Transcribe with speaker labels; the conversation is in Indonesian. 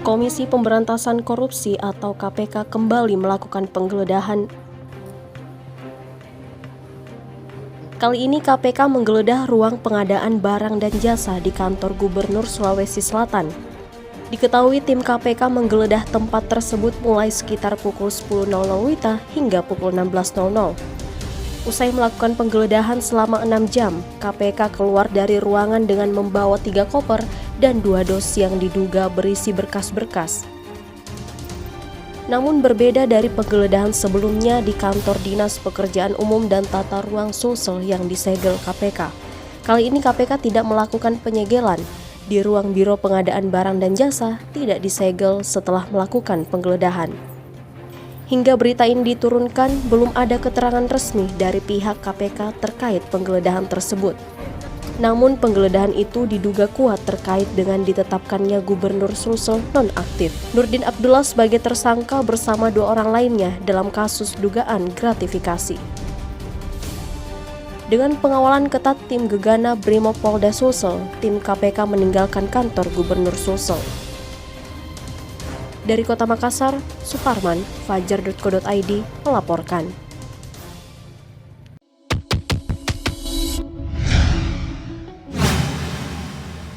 Speaker 1: Komisi Pemberantasan Korupsi atau KPK kembali melakukan penggeledahan. Kali ini KPK menggeledah ruang pengadaan barang dan jasa di kantor Gubernur Sulawesi Selatan. Diketahui tim KPK menggeledah tempat tersebut mulai sekitar pukul 10.00 WITA hingga pukul 16.00. Usai melakukan penggeledahan selama 6 jam, KPK keluar dari ruangan dengan membawa 3 koper dan 2 dos yang diduga berisi berkas-berkas. Namun berbeda dari penggeledahan sebelumnya di kantor Dinas Pekerjaan Umum dan Tata Ruang Sulsel yang disegel KPK. Kali ini KPK tidak melakukan penyegelan. Di ruang Biro Pengadaan Barang dan Jasa tidak disegel setelah melakukan penggeledahan. Hingga berita ini diturunkan, belum ada keterangan resmi dari pihak KPK terkait penggeledahan tersebut. Namun penggeledahan itu diduga kuat terkait dengan ditetapkannya Gubernur Sulsel nonaktif Nurdin Abdullah sebagai tersangka bersama 2 orang lainnya dalam kasus dugaan gratifikasi. Dengan pengawalan ketat tim Gegana Brimopolda Sulsel, tim KPK meninggalkan kantor Gubernur Sulsel. Dari Kota Makassar, Suparman, Fajar.co.id melaporkan.